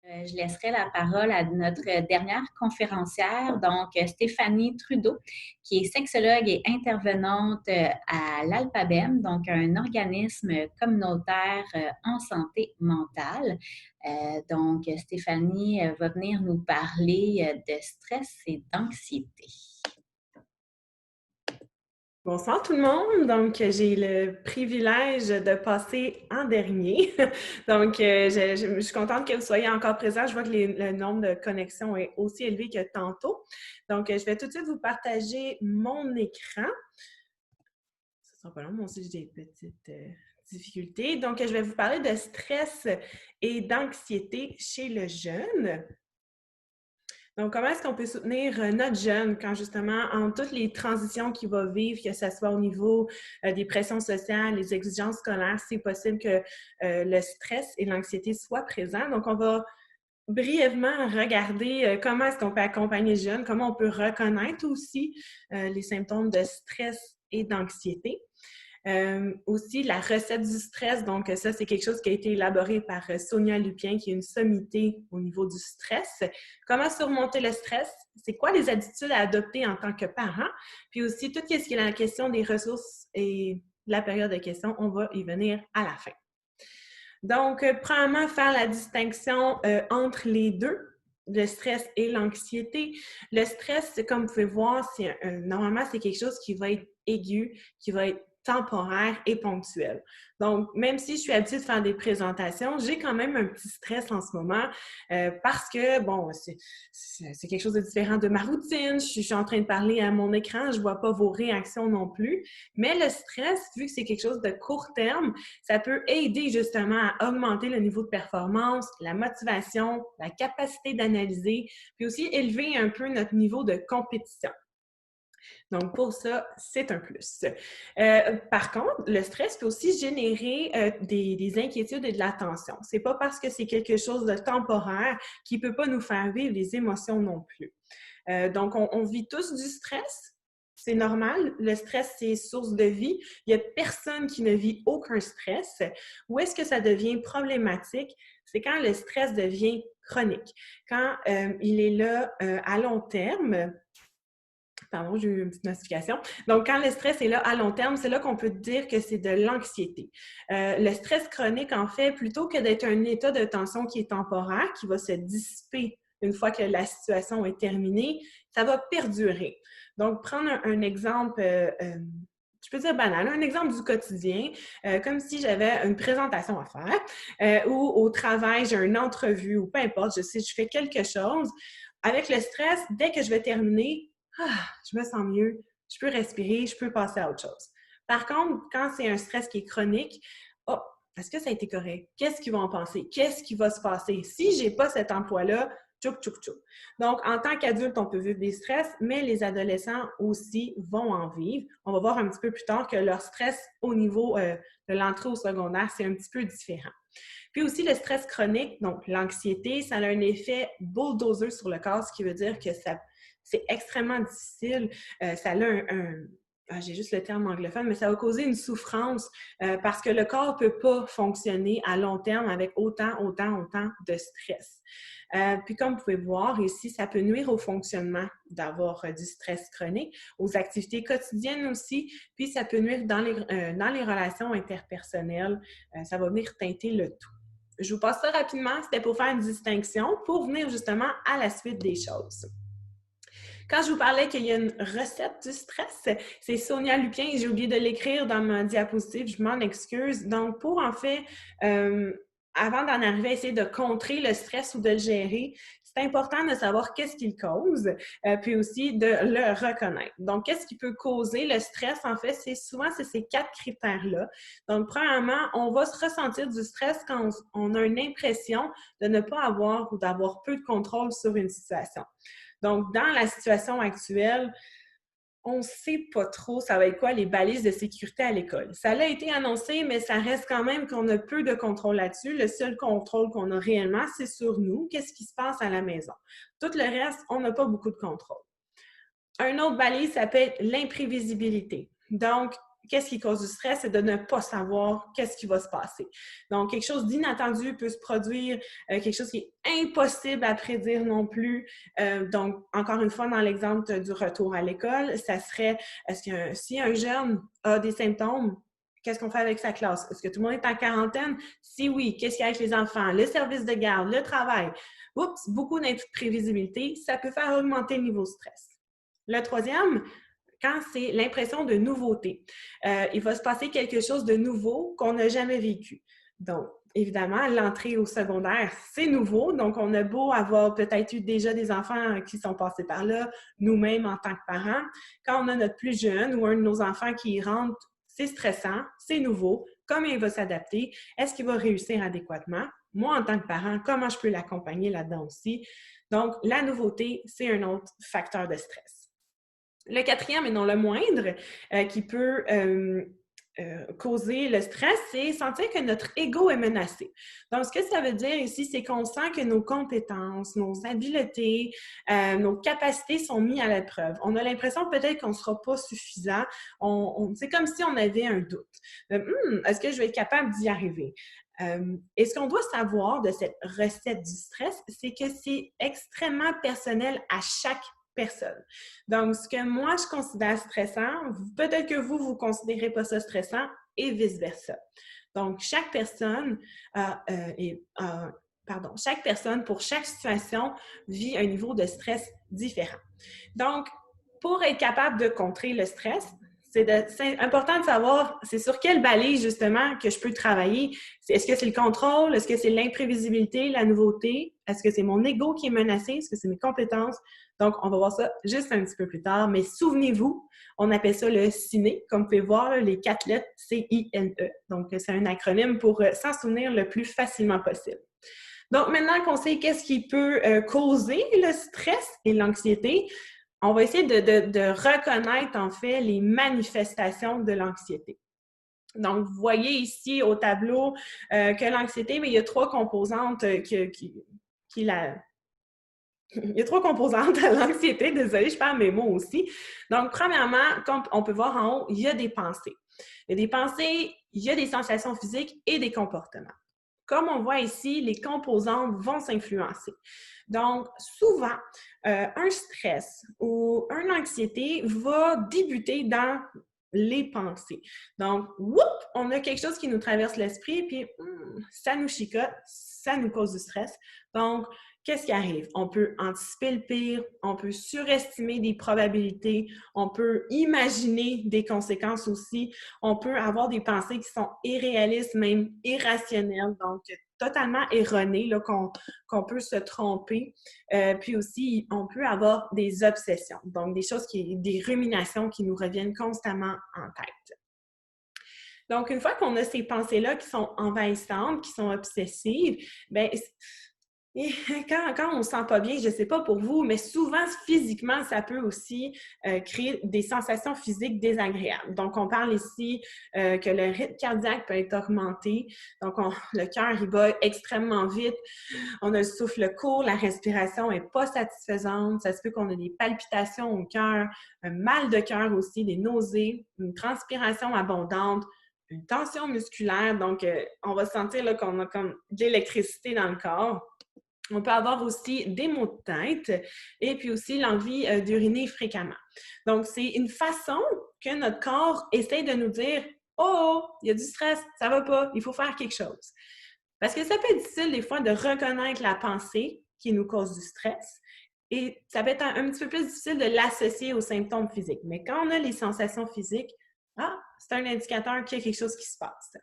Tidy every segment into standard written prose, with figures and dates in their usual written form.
Je laisserai la parole à notre dernière conférencière, donc Stéphanie Trudeau, qui est sexologue et intervenante à l'Alpabem, donc un organisme communautaire en santé mentale. Donc, Stéphanie va venir nous parler de stress et d'anxiété. Bonsoir tout le monde. Donc, j'ai le privilège de passer en dernier. Donc, je suis contente que vous soyez encore présents. Je vois que le nombre de connexions est aussi élevé que tantôt. Donc, je vais tout de suite vous partager mon écran. Ça sera pas long, moi aussi j'ai des petites difficultés. Donc, je vais vous parler de stress et d'anxiété chez le jeune. Donc, comment est-ce qu'on peut soutenir notre jeune quand justement, en toutes les transitions qu'il va vivre, que ce soit au niveau des pressions sociales, les exigences scolaires, c'est possible que le stress et l'anxiété soient présents. Donc, on va brièvement regarder comment est-ce qu'on peut accompagner le jeune, comment on peut reconnaître aussi les symptômes de stress et d'anxiété. Aussi, la recette du stress, donc ça, c'est quelque chose qui a été élaboré par Sonia Lupien, qui est une sommité au niveau du stress. Comment surmonter le stress? C'est quoi les attitudes à adopter en tant que parent? Puis aussi, tout ce qui est la question des ressources et la période de questions, on va y venir à la fin. Donc, premièrement, faire la distinction entre les deux, le stress et l'anxiété. Le stress, comme vous pouvez voir, normalement, c'est quelque chose qui va être aigu, qui va être temporaire et ponctuel. Donc, même si je suis habituée de faire des présentations, j'ai quand même un petit stress en ce moment parce que, bon, c'est quelque chose de différent de ma routine. Je suis en train de parler à mon écran, je ne vois pas vos réactions non plus. Mais le stress, vu que c'est quelque chose de court terme, ça peut aider justement à augmenter le niveau de performance, la motivation, la capacité d'analyser, puis aussi élever un peu notre niveau de compétition. Donc, pour ça, c'est un plus. Par contre, le stress peut aussi générer des inquiétudes et de la tension. C'est pas parce que c'est quelque chose de temporaire qu'il peut pas nous faire vivre les émotions non plus. Donc, on vit tous du stress. C'est normal. Le stress, c'est source de vie. Il n'y a personne qui ne vit aucun stress. Où est-ce que ça devient problématique? C'est quand le stress devient chronique. Quand il est là à long terme. Pardon, j'ai eu une petite notification. Donc, quand le stress est là à long terme, c'est là qu'on peut dire que c'est de l'anxiété. Le stress chronique, en fait, plutôt que d'être un état de tension qui est temporaire, qui va se dissiper une fois que la situation est terminée, ça va perdurer. Donc, prendre un exemple, je peux dire banal, un exemple du quotidien, comme si j'avais une présentation à faire ou au travail, j'ai une entrevue ou peu importe, je fais quelque chose. Avec le stress, dès que je vais terminer, je me sens mieux, je peux respirer, je peux passer à autre chose. Par contre, quand c'est un stress qui est chronique, oh, est-ce que ça a été correct? Qu'est-ce qu'ils vont en penser? Qu'est-ce qui va se passer? Si je n'ai pas cet emploi-là, tchouk, tchouk, tchouk. Donc, en tant qu'adulte, on peut vivre des stress, mais les adolescents aussi vont en vivre. On va voir un petit peu plus tard que leur stress au niveau de l'entrée au secondaire, c'est un petit peu différent. Puis aussi, le stress chronique, donc l'anxiété, ça a un effet bulldozer sur le corps, ce qui veut dire que c'est extrêmement difficile. Ça a j'ai juste le terme anglophone, mais ça va causer une souffrance parce que le corps ne peut pas fonctionner à long terme avec autant de stress. Puis comme vous pouvez voir ici, ça peut nuire au fonctionnement d'avoir du stress chronique, aux activités quotidiennes aussi, puis ça peut nuire dans les relations interpersonnelles. Ça va venir teinter le tout. Je vous passe ça rapidement, c'était pour faire une distinction, pour venir justement à la suite des choses. Quand je vous parlais qu'il y a une recette du stress, c'est Sonia Lupien et j'ai oublié de l'écrire dans ma diapositive, je m'en excuse. Donc, pour en fait, avant d'en arriver à essayer de contrer le stress ou de le gérer, c'est important de savoir qu'est-ce qui le cause, puis aussi de le reconnaître. Donc, qu'est-ce qui peut causer le stress? En fait, c'est ces 4 critères-là. Donc, premièrement, on va se ressentir du stress quand on a une impression de ne pas avoir ou d'avoir peu de contrôle sur une situation. Donc, dans la situation actuelle, on ne sait pas trop ça va être quoi les balises de sécurité à l'école. Ça a été annoncé, mais ça reste quand même qu'on a peu de contrôle là-dessus. Le seul contrôle qu'on a réellement, c'est sur nous. Qu'est-ce qui se passe à la maison? Tout le reste, on n'a pas beaucoup de contrôle. Un autre balise, ça peut être l'imprévisibilité. Donc, qu'est-ce qui cause du stress? C'est de ne pas savoir qu'est-ce qui va se passer. Donc, quelque chose d'inattendu peut se produire, quelque chose qui est impossible à prédire non plus. Donc, encore une fois, dans l'exemple du retour à l'école, ça serait, est-ce que si un jeune a des symptômes, qu'est-ce qu'on fait avec sa classe? Est-ce que tout le monde est en quarantaine? Si oui, qu'est-ce qu'il y a avec les enfants? Le service de garde, le travail. Oups, beaucoup d'imprévisibilité, ça peut faire augmenter le niveau de stress. Le troisième, quand c'est l'impression de nouveauté. Il va se passer quelque chose de nouveau qu'on n'a jamais vécu. Donc, évidemment, l'entrée au secondaire, c'est nouveau. Donc, on a beau avoir peut-être eu déjà des enfants qui sont passés par là, nous-mêmes en tant que parents. Quand on a notre plus jeune ou un de nos enfants qui y rentre, c'est stressant, c'est nouveau. Comment il va s'adapter? Est-ce qu'il va réussir adéquatement? Moi, en tant que parent, comment je peux l'accompagner là-dedans aussi? Donc, la nouveauté, c'est un autre facteur de stress. Le quatrième, et non le moindre, qui peut causer le stress, c'est sentir que notre ego est menacé. Donc, ce que ça veut dire ici, c'est qu'on sent que nos compétences, nos habiletés, nos capacités sont mises à l'épreuve. On a l'impression peut-être qu'on ne sera pas suffisant. C'est comme si on avait un doute. Est-ce que je vais être capable d'y arriver? Et ce qu'on doit savoir de cette recette du stress, c'est que c'est extrêmement personnel à chaque personne. Donc, ce que moi, je considère stressant, peut-être que vous ne considérez pas ça stressant et vice-versa. Donc, chaque personne chaque personne, pour chaque situation, vit un niveau de stress différent. Donc, pour être capable de contrer le stress, c'est important de savoir, c'est sur quelle balise, justement, que je peux travailler. Est-ce que c'est le contrôle? Est-ce que c'est l'imprévisibilité, la nouveauté? Est-ce que c'est mon ego qui est menacé? Est-ce que c'est mes compétences? Donc, on va voir ça juste un petit peu plus tard. Mais souvenez-vous, on appelle ça le CINE. Comme vous pouvez voir, là, les 4 lettres, C-I-N-E. Donc, c'est un acronyme pour s'en souvenir le plus facilement possible. Donc, maintenant qu'on sait qu'est-ce qui peut causer le stress et l'anxiété, on va essayer de reconnaître, en fait, les manifestations de l'anxiété. Donc, vous voyez ici au tableau que l'anxiété, mais il y a 3 composantes il y a 3 composantes à l'anxiété. Désolée, je perds mes mots aussi. Donc, premièrement, comme on peut voir en haut, il y a des pensées. Il y a des pensées, il y a des sensations physiques et des comportements. Comme on voit ici, les composantes vont s'influencer. Donc, souvent, un stress ou une anxiété va débuter dans les pensées. Donc, on a quelque chose qui nous traverse l'esprit, puis ça nous chicote, ça nous cause du stress. Donc, qu'est-ce qui arrive? On peut anticiper le pire, on peut surestimer des probabilités, on peut imaginer des conséquences aussi, on peut avoir des pensées qui sont irréalistes, même irrationnelles, donc totalement erronées, là, qu'on peut se tromper. Puis aussi, on peut avoir des obsessions, donc des ruminations qui nous reviennent constamment en tête. Donc, une fois qu'on a ces pensées-là qui sont envahissantes, qui sont obsessives, bien, et quand on ne se sent pas bien, je ne sais pas pour vous, mais souvent, physiquement, ça peut aussi créer des sensations physiques désagréables. Donc, on parle ici que le rythme cardiaque peut être augmenté. Donc, le cœur, il bat extrêmement vite. On a le souffle court, la respiration n'est pas satisfaisante. Ça se peut qu'on ait des palpitations au cœur, un mal de cœur aussi, des nausées, une transpiration abondante, une tension musculaire. Donc, on va sentir là, qu'on a comme de l'électricité dans le corps. On peut avoir aussi des maux de tête et puis aussi l'envie d'uriner fréquemment. Donc, c'est une façon que notre corps essaie de nous dire « Oh, il y a du stress, ça va pas, il faut faire quelque chose. » Parce que ça peut être difficile des fois de reconnaître la pensée qui nous cause du stress et ça peut être un petit peu plus difficile de l'associer aux symptômes physiques. Mais quand on a les sensations physiques, c'est un indicateur qu'il y a quelque chose qui se passe.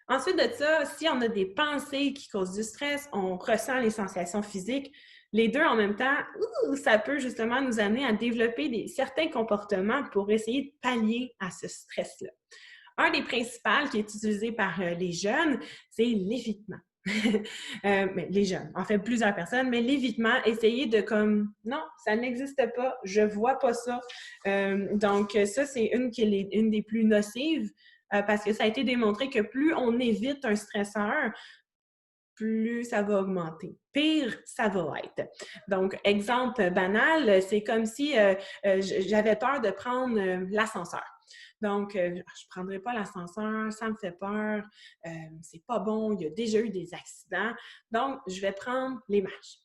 Ensuite de ça, si on a des pensées qui causent du stress, on ressent les sensations physiques, les deux en même temps, ça peut justement nous amener à développer certains comportements pour essayer de pallier à ce stress-là. Un des principaux qui est utilisé par les jeunes, c'est l'évitement. Les jeunes, en fait plusieurs personnes, mais l'évitement, essayer de comme, non, ça n'existe pas, je vois pas ça. Donc ça, c'est une des plus nocives. Parce que ça a été démontré que plus on évite un stresseur, plus ça va augmenter. Pire, ça va être. Donc, exemple banal, c'est comme si j'avais peur de prendre l'ascenseur. Donc, je ne prendrai pas l'ascenseur, ça me fait peur, c'est pas bon, il y a déjà eu des accidents. Donc, je vais prendre les marches.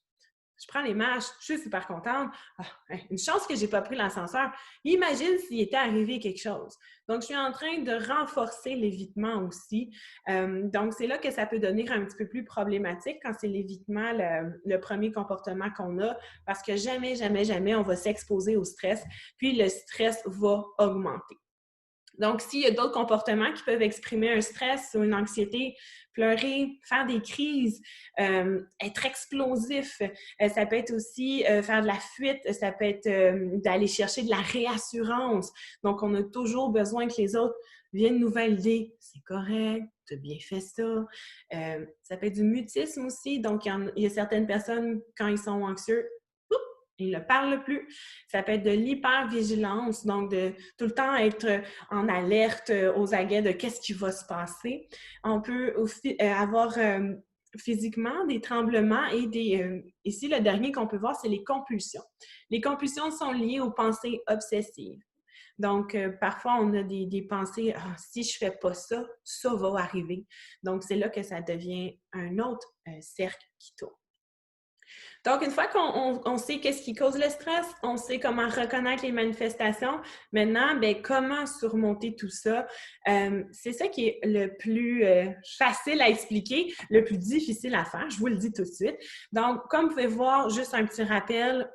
Je prends les marches, je suis super contente. Ah, une chance que je n'ai pas pris l'ascenseur. Imagine s'il était arrivé quelque chose. Donc, je suis en train de renforcer l'évitement aussi. Donc, c'est là que ça peut devenir un petit peu plus problématique quand c'est l'évitement, le premier comportement qu'on a, parce que jamais, jamais, jamais, on va s'exposer au stress, puis le stress va augmenter. Donc, s'il y a d'autres comportements qui peuvent exprimer un stress ou une anxiété, pleurer, faire des crises, être explosif, ça peut être aussi faire de la fuite, ça peut être d'aller chercher de la réassurance. Donc, on a toujours besoin que les autres viennent nous valider. C'est correct, tu as bien fait ça. Ça peut être du mutisme aussi. Donc, il y a certaines personnes, quand ils sont anxieux, ils ne parlent plus. Ça peut être de l'hypervigilance, donc de tout le temps être en alerte aux aguets de qu'est-ce qui va se passer. On peut aussi avoir physiquement des tremblements et ici, le dernier qu'on peut voir, c'est les compulsions. Les compulsions sont liées aux pensées obsessives. Donc, parfois, on a des pensées, ah, si je ne fais pas ça, ça va arriver. Donc, c'est là que ça devient un autre cercle qui tourne. Donc, une fois qu'on sait qu'est-ce qui cause le stress, on sait comment reconnaître les manifestations. Maintenant, bien, comment surmonter tout ça? C'est ça qui est le plus facile à expliquer, le plus difficile à faire. Je vous le dis tout de suite. Donc, comme vous pouvez voir, juste un petit rappel,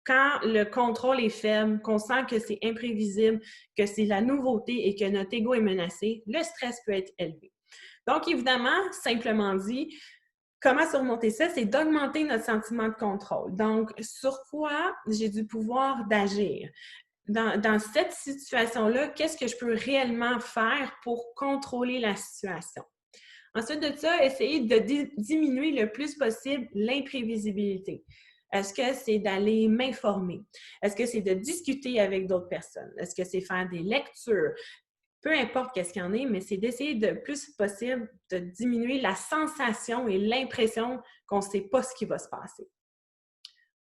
quand le contrôle est faible, qu'on sent que c'est imprévisible, que c'est la nouveauté et que notre ego est menacé, le stress peut être élevé. Donc, évidemment, simplement dit, comment surmonter ça? C'est d'augmenter notre sentiment de contrôle. Donc, sur quoi j'ai du pouvoir d'agir? Dans cette situation-là, qu'est-ce que je peux réellement faire pour contrôler la situation? Ensuite de ça, essayer de diminuer le plus possible l'imprévisibilité. Est-ce que c'est d'aller m'informer? Est-ce que c'est de discuter avec d'autres personnes? Est-ce que c'est faire des lectures? Peu importe qu'est-ce qu'il y en ait, mais c'est d'essayer le plus possible de diminuer la sensation et l'impression qu'on ne sait pas ce qui va se passer.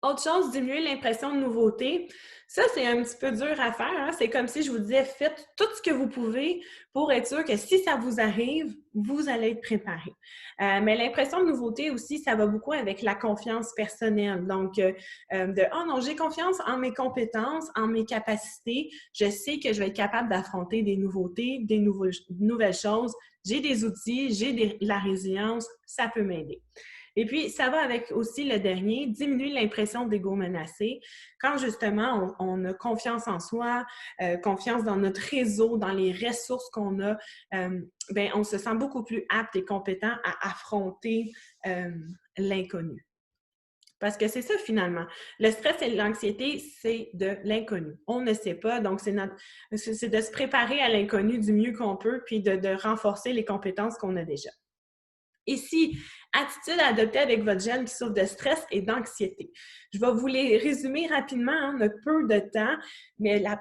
Autre chose, diminuer l'impression de nouveauté. Ça, c'est un petit peu dur à faire. Hein? C'est comme si je vous disais, faites tout ce que vous pouvez pour être sûr que si ça vous arrive, vous allez être préparé. Mais l'impression de nouveauté aussi, ça va beaucoup avec la confiance personnelle. Donc, oh non, j'ai confiance en mes compétences, en mes capacités. Je sais que je vais être capable d'affronter des nouveautés, des nouvelles choses. J'ai des outils, j'ai la résilience, ça peut m'aider. Et puis, ça va avec aussi le dernier, diminuer l'impression d'ego menacé. Quand justement, on a confiance en soi, confiance dans notre réseau, dans les ressources qu'on a, bien, on se sent beaucoup plus apte et compétent à affronter l'inconnu. Parce que c'est ça finalement. Le stress et l'anxiété, c'est de l'inconnu. On ne sait pas, donc c'est de se préparer à l'inconnu du mieux qu'on peut, puis de renforcer les compétences qu'on a déjà. Ici, attitude à adopter avec votre jeune qui souffre de stress et d'anxiété. Je vais vous les résumer rapidement, hein, on a peu de temps, mais la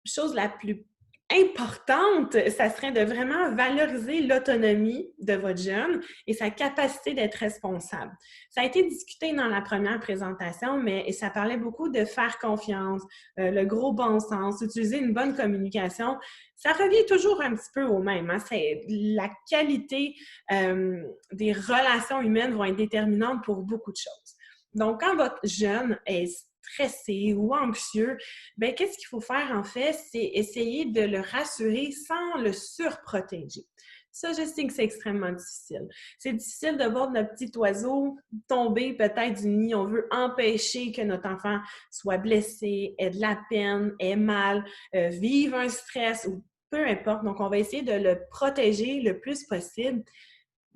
chose la plus importante, ça serait de vraiment valoriser l'autonomie de votre jeune et sa capacité d'être responsable. Ça a été discuté dans la première présentation, mais ça parlait beaucoup de faire confiance, le gros bon sens, utiliser une bonne communication. Ça revient toujours un petit peu au même. Hein? La qualité des relations humaines vont être déterminantes pour beaucoup de choses. Donc, quand votre jeune est stressé ou anxieux, bien, qu'est-ce qu'il faut faire en fait? C'est essayer de le rassurer sans le surprotéger. Ça, je sais que c'est extrêmement difficile. C'est difficile de voir notre petit oiseau tomber peut-être du nid. On veut empêcher que notre enfant soit blessé, ait de la peine, ait mal, vive un stress ou peu importe. Donc, on va essayer de le protéger le plus possible.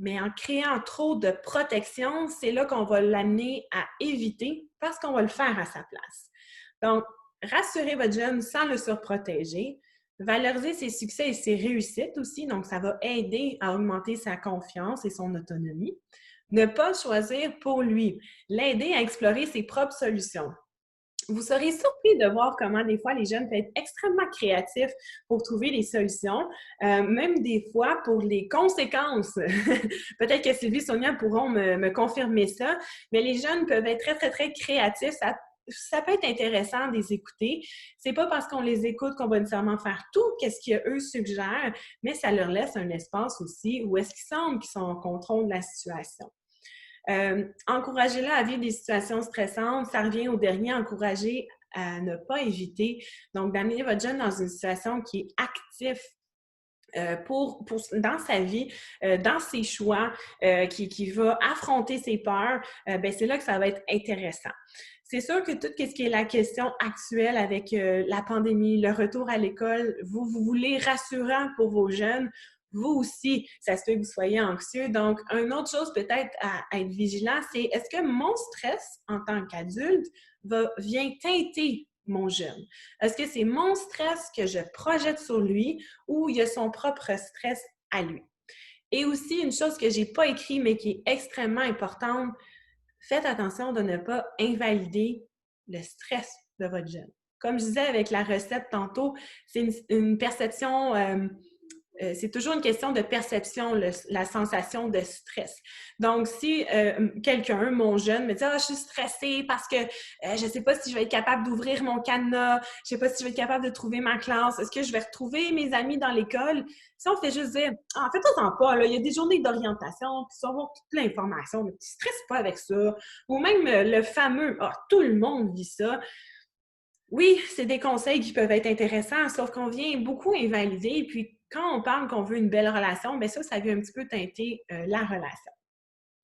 Mais en créant trop de protection, c'est là qu'on va l'amener à éviter parce qu'on va le faire à sa place. Donc, rassurez votre jeune sans le surprotéger. Valoriser ses succès et ses réussites aussi. Donc, ça va aider à augmenter sa confiance et son autonomie. Ne pas choisir pour lui. L'aider à explorer ses propres solutions. Vous serez surpris de voir comment des fois les jeunes peuvent être extrêmement créatifs pour trouver des solutions, même des fois pour les conséquences. Peut-être que Sylvie, Sonia pourront me confirmer ça, mais les jeunes peuvent être très, très, très créatifs. ça peut être intéressant de les écouter. C'est pas parce qu'on les écoute qu'on va nécessairement faire tout qu'est-ce qu'eux suggèrent, mais ça leur laisse un espace aussi où est-ce qu'ils semblent qu'ils sont en contrôle de la situation. Encouragez-la à vivre des situations stressantes. Ça revient au dernier, encourager à ne pas éviter. Donc, d'amener votre jeune dans une situation qui est active dans sa vie, dans ses choix, qui va affronter ses peurs, ben c'est là que ça va être intéressant. C'est sûr que tout ce qui est la question actuelle avec la pandémie, le retour à l'école, vous voulez rassurant pour vos jeunes. Vous aussi, ça se fait que vous soyez anxieux. Donc, une autre chose peut-être à être vigilant, c'est est-ce que mon stress en tant qu'adulte vient teinter mon jeune? Est-ce que c'est mon stress que je projette sur lui ou il y a son propre stress à lui? Et aussi, une chose que je n'ai pas écrite, mais qui est extrêmement importante, faites attention de ne pas invalider le stress de votre jeune. Comme je disais avec la recette tantôt, c'est une perception... c'est toujours une question de perception, la sensation de stress. Donc, si quelqu'un, mon jeune, me dit « Ah, je suis stressée parce que je ne sais pas si je vais être capable d'ouvrir mon cadenas, je ne sais pas si je vais être capable de trouver ma classe, est-ce que je vais retrouver mes amis dans l'école? » Si on fait juste dire « Ah, faites-en pas, là, il y a des journées d'orientation, puis ça va avoir toute l'information, mais tu ne stresses pas avec ça. » Ou même le fameux « Ah, tout le monde vit ça. » Oui, c'est des conseils qui peuvent être intéressants, sauf qu'on vient beaucoup invalider. Puis quand on parle qu'on veut une belle relation, bien ça vient un petit peu teinter la relation.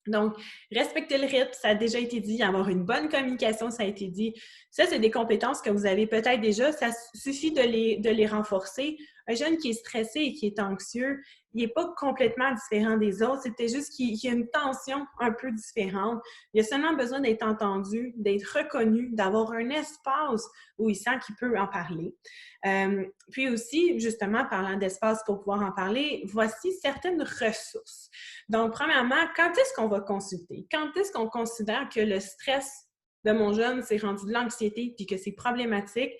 Donc, respecter le rythme, ça a déjà été dit. Avoir une bonne communication, ça a été dit. Ça, c'est des compétences que vous avez peut-être déjà. Ça suffit de les renforcer. Un jeune qui est stressé et qui est anxieux, il n'est pas complètement différent des autres. C'était juste qu'il y a une tension un peu différente. Il a seulement besoin d'être entendu, d'être reconnu, d'avoir un espace où il sent qu'il peut en parler. Puis aussi, justement, parlant d'espace pour pouvoir en parler, voici certaines ressources. Donc, premièrement, quand est-ce qu'on va consulter? Quand est-ce qu'on considère que le stress de mon jeune s'est rendu de l'anxiété puis que c'est problématique?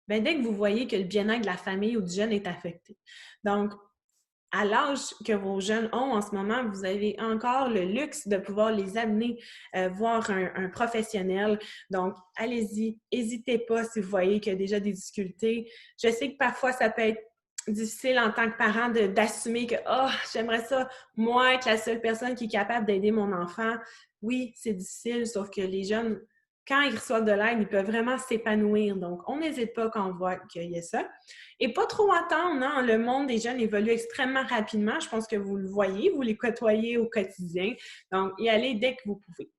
Bien, dès que vous voyez que le bien-être de la famille ou du jeune est affecté. Donc, à l'âge que vos jeunes ont en ce moment, vous avez encore le luxe de pouvoir les amener voir un professionnel. Donc, allez-y, n'hésitez pas si vous voyez qu'il y a déjà des difficultés. Je sais que parfois, ça peut être difficile en tant que parent d'assumer que « Ah, j'aimerais ça, moi, être la seule personne qui est capable d'aider mon enfant. » Oui, c'est difficile, sauf que les jeunes, quand ils reçoivent de l'aide, ils peuvent vraiment s'épanouir. Donc, on n'hésite pas quand on voit qu'il y a ça. Et pas trop attendre, hein? Le monde des jeunes évolue extrêmement rapidement. Je pense que vous le voyez, vous les côtoyez au quotidien. Donc, y allez dès que vous pouvez.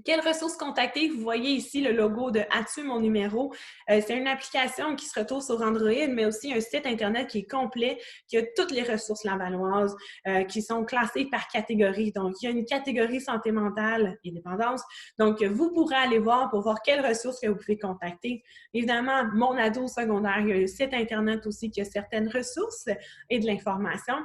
Quelles ressources contacter? Vous voyez ici le logo de As-tu mon numéro? C'est une application qui se retrouve sur Android, mais aussi un site Internet qui est complet, qui a toutes les ressources lavalloises, qui sont classées par catégorie. Donc, il y a une catégorie santé mentale et dépendance. Donc, vous pourrez aller voir pour voir quelles ressources que vous pouvez contacter. Évidemment, mon ado secondaire, il y a un site Internet aussi qui a certaines ressources et de l'information.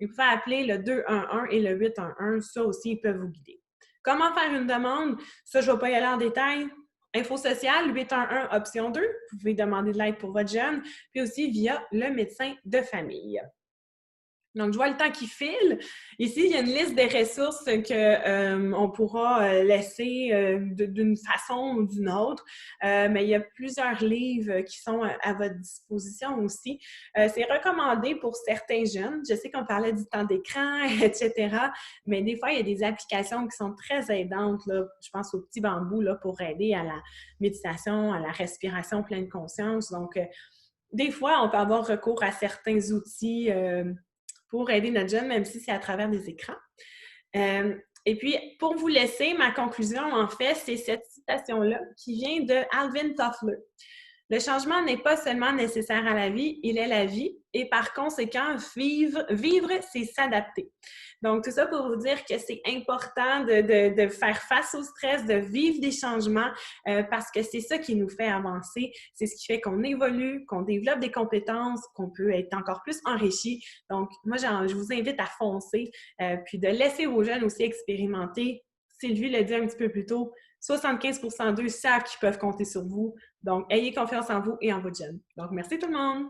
Vous pouvez appeler le 211 et le 811. Ça aussi, ils peuvent vous guider. Comment faire une demande? Ça, je ne vais pas y aller en détail. Info sociale, 811, option 2. Vous pouvez demander de l'aide pour votre jeune, puis aussi via le médecin de famille. Donc, je vois le temps qui file. Ici, il y a une liste des ressources qu'on pourra laisser d'une façon ou d'une autre. Mais il y a plusieurs livres qui sont à votre disposition aussi. C'est recommandé pour certains jeunes. Je sais qu'on parlait du temps d'écran, etc. Mais des fois, il y a des applications qui sont très aidantes. Là. Je pense au petit bambou là, pour aider à la méditation, à la respiration pleine conscience. Donc, des fois, on peut avoir recours à certains outils pour aider notre jeune, même si c'est à travers des écrans. Et puis, pour vous laisser, ma conclusion, en fait, c'est cette citation-là qui vient de Alvin Toffler. Le changement n'est pas seulement nécessaire à la vie, il est la vie. Et par conséquent, vivre c'est s'adapter. Donc, tout ça pour vous dire que c'est important de faire face au stress, de vivre des changements parce que c'est ça qui nous fait avancer. C'est ce qui fait qu'on évolue, qu'on développe des compétences, qu'on peut être encore plus enrichi. Donc, moi, je vous invite à foncer puis de laisser vos jeunes aussi expérimenter. Sylvie l'a dit un petit peu plus tôt, 75% d'eux savent qu'ils peuvent compter sur vous. Donc, ayez confiance en vous et en votre jeune. Donc, merci tout le monde!